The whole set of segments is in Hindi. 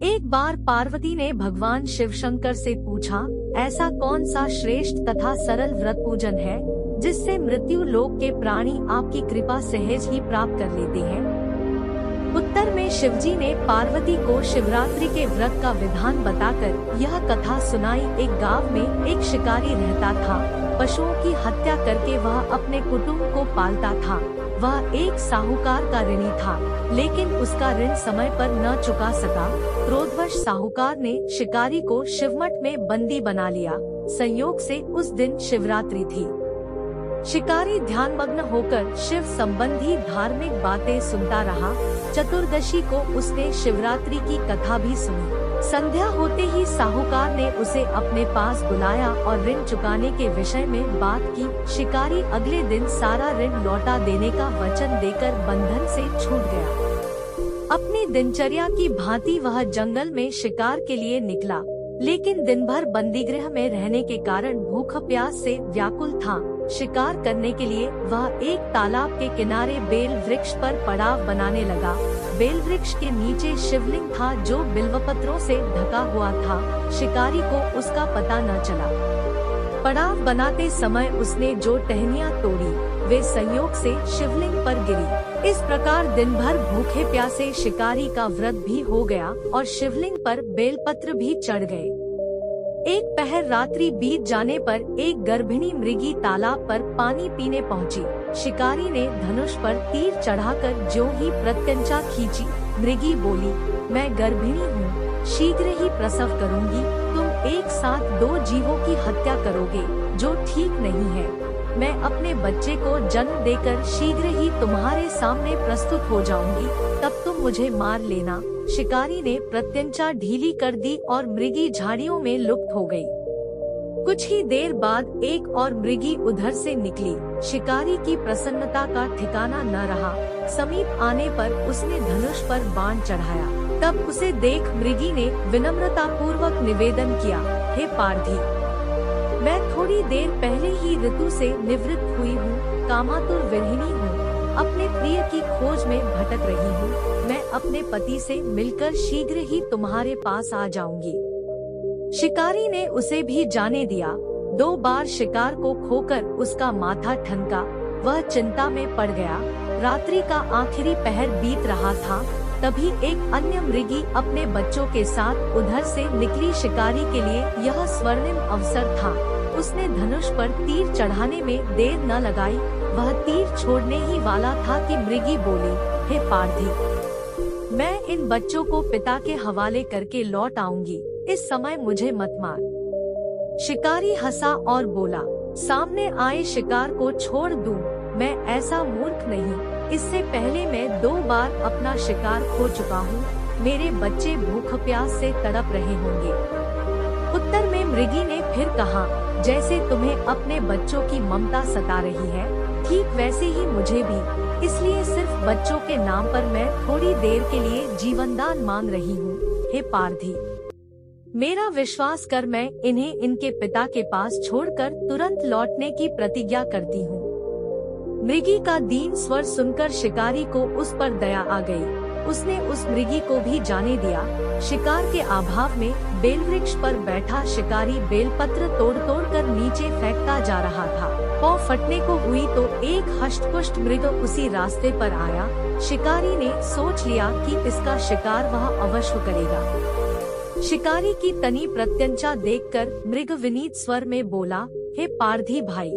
एक बार पार्वती ने भगवान शिव शंकर से पूछा, ऐसा कौन सा श्रेष्ठ तथा सरल व्रत पूजन है जिससे मृत्यु लोक के प्राणी आपकी कृपा सहज ही प्राप्त कर लेते हैं। उत्तर में शिवजी ने पार्वती को शिवरात्रि के व्रत का विधान बताकर यह कथा सुनाई। एक गांव में एक शिकारी रहता था। पशुओं की हत्या करके वह अपने कुटुंब को पालता था। वह एक साहूकार का ऋणी था, लेकिन उसका ऋण समय पर न चुका सका। क्रोधवश साहूकार ने शिकारी को शिवमठ में बंदी बना लिया। संयोग से उस दिन शिवरात्रि थी। शिकारी ध्यानमग्न होकर शिव संबंधी धार्मिक बातें सुनता रहा। चतुर्दशी को उसने शिवरात्रि की कथा भी सुनी। संध्या होते ही साहूकार ने उसे अपने पास बुलाया और ऋण चुकाने के विषय में बात की। शिकारी अगले दिन सारा ऋण लौटा देने का वचन देकर बंधन से छूट गया। अपनी दिनचर्या की भांति वह जंगल में शिकार के लिए निकला, लेकिन दिन भर बंदीगृह में रहने के कारण भूख प्यास से व्याकुल था। शिकार करने के लिए वह एक तालाब के किनारे बेल वृक्ष पर पड़ाव बनाने लगा। बेल वृक्ष के नीचे शिवलिंग था जो बिल्वपत्रों से ढका हुआ था। शिकारी को उसका पता न चला। पड़ाव बनाते समय उसने जो टहनियाँ तोड़ी वे संयोग से शिवलिंग पर गिरी। इस प्रकार दिन भर भूखे प्यासे शिकारी का व्रत भी हो गया और शिवलिंग पर बेलपत्र भी चढ़ गए। एक पहर रात्रि बीत जाने पर एक गर्भिणी मृगी तालाब पर पानी पीने पहुंची। शिकारी ने धनुष पर तीर चढ़ाकर ज्यों ही प्रत्यंचा खींची। मृगी बोली, मैं गर्भिणी हूँ, शीघ्र ही प्रसव करूँगी। तुम एक साथ दो जीवों की हत्या करोगे, जो ठीक नहीं है। मैं अपने बच्चे को जन्म देकर शीघ्र ही तुम्हारे सामने प्रस्तुत हो जाऊंगी, तब तुम मुझे मार लेना। शिकारी ने प्रत्यंचा ढीली कर दी और मृगी झाड़ियों में लुप्त हो गई। कुछ ही देर बाद एक और मृगी उधर से निकली। शिकारी की प्रसन्नता का ठिकाना न रहा। समीप आने पर उसने धनुष पर बाण चढ़ाया। तब उसे देख मृगी ने विनम्रता पूर्वक निवेदन किया, हे पार्थी, मैं थोड़ी देर पहले ही ऋतु से निवृत्त हुई हूँ, कामातुर विरहिणी हूँ, अपने प्रिय की खोज में भटक रही हूँ। मैं अपने पति से मिलकर शीघ्र ही तुम्हारे पास आ जाऊंगी। शिकारी ने उसे भी जाने दिया। 2 बार शिकार को खोकर उसका माथा ठनका। वह चिंता में पड़ गया। रात्रि का आखिरी पहर बीत रहा था। तभी एक अन्य मृगी अपने बच्चों के साथ उधर से निकली। शिकारी के लिए यह स्वर्णिम अवसर था। उसने धनुष पर तीर चढ़ाने में देर न लगाई। वह तीर छोड़ने ही वाला था कि मृगी बोली, हे पार्थी, मैं इन बच्चों को पिता के हवाले करके लौट आऊंगी, इस समय मुझे मत मार। शिकारी हंसा और बोला, सामने आए शिकार को छोड़ दूं, मैं ऐसा मूर्ख नहीं। इससे पहले मैं 2 बार अपना शिकार खो चुका हूँ। मेरे बच्चे भूख प्यास से तड़प रहे होंगे। उत्तर में मृगी ने फिर कहा, जैसे तुम्हें अपने बच्चों की ममता सता रही है, ठीक वैसे ही मुझे भी। इसलिए सिर्फ बच्चों के नाम पर मैं थोड़ी देर के लिए जीवनदान मांग रही हूँ। हे पार्थी, मेरा विश्वास कर, मैं इन्हें इनके पिता के पास छोड़कर तुरंत लौटने की प्रतिज्ञा करती हूँ। मृगी का दीन स्वर सुनकर शिकारी को उस पर दया आ गई। उसने उस मृगी को भी जाने दिया। शिकार के अभाव में बेलवृक्ष पर बैठा शिकारी बेलपत्र तोड़ तोड़ कर नीचे फेंकता जा रहा था। पाँव फटने को हुई तो एक हष्टपुष्ट मृग उसी रास्ते पर आया। शिकारी ने सोच लिया कि इसका शिकार वह अवश्य करेगा। शिकारी की तनी प्रत्यंचा देखकर मृग विनीत स्वर में बोला, हे पारधी भाई,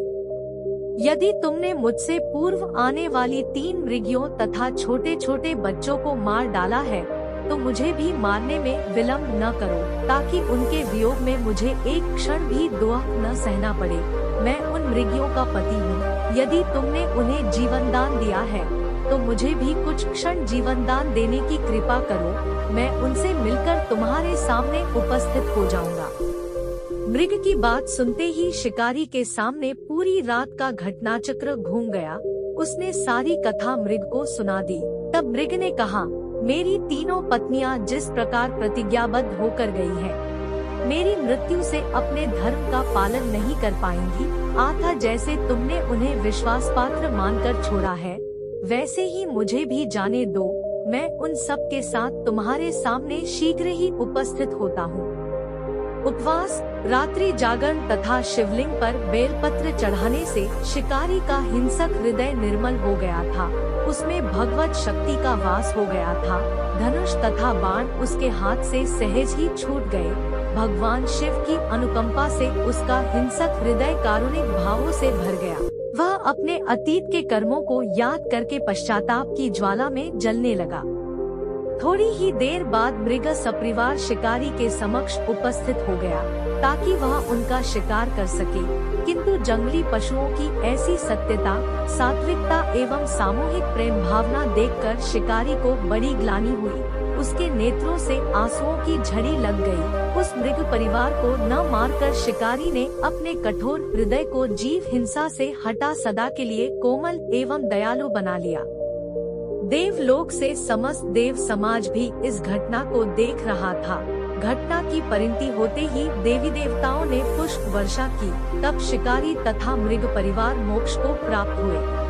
यदि तुमने मुझसे पूर्व आने वाली 3 मृगियों तथा छोटे छोटे बच्चों को मार डाला है, तो मुझे भी मारने में विलंब न करो, ताकि उनके वियोग में मुझे एक क्षण भी दुख न सहना पड़े। मैं उन मृगियों का पति हूँ। यदि तुमने उन्हें जीवनदान दिया है, तो मुझे भी कुछ क्षण जीवनदान देने की कृपा करो। मैं उनसे मिलकर तुम्हारे सामने उपस्थित हो जाऊंगा। मृग की बात सुनते ही शिकारी के सामने पूरी रात का घटनाचक्र घूम गया। उसने सारी कथा मृग को सुना दी। तब मृग ने कहा, मेरी 3 पत्नियां जिस प्रकार प्रतिज्ञाबद्ध होकर गई हैं, मेरी मृत्यु से अपने धर्म का पालन नहीं कर पाएंगी। आथा जैसे तुमने उन्हें विश्वास पात्र मानकर छोड़ा है, वैसे ही मुझे भी जाने दो। मैं उन सब के साथ तुम्हारे सामने शीघ्र ही उपस्थित होता हूँ। उपवास, रात्रि जागरण तथा शिवलिंग पर बेलपत्र चढ़ाने से शिकारी का हिंसक हृदय निर्मल हो गया था। उसमें भगवत शक्ति का वास हो गया था। धनुष तथा बाण उसके हाथ से सहज ही छूट गए। भगवान शिव की अनुकंपा से उसका हिंसक हृदय कारुणिक भावों से भर गया। वह अपने अतीत के कर्मों को याद करके पश्चाताप की ज्वाला में जलने लगा। थोड़ी ही देर बाद मृग सपरिवार शिकारी के समक्ष उपस्थित हो गया ताकि वह उनका शिकार कर सके, किंतु जंगली पशुओं की ऐसी सत्यता, सात्विकता एवं सामूहिक प्रेम भावना देखकर शिकारी को बड़ी ग्लानि हुई। उसके नेत्रों से आंसुओं की झड़ी लग गई। उस मृग परिवार को न मारकर शिकारी ने अपने कठोर हृदय को जीव हिंसा से हटा सदा के लिए कोमल एवं दयालु बना लिया। देवलोक से समस्त देव समाज भी इस घटना को देख रहा था। घटना की परिणति होते ही देवी देवताओं ने पुष्प वर्षा की। तब शिकारी तथा मृग परिवार मोक्ष को प्राप्त हुए।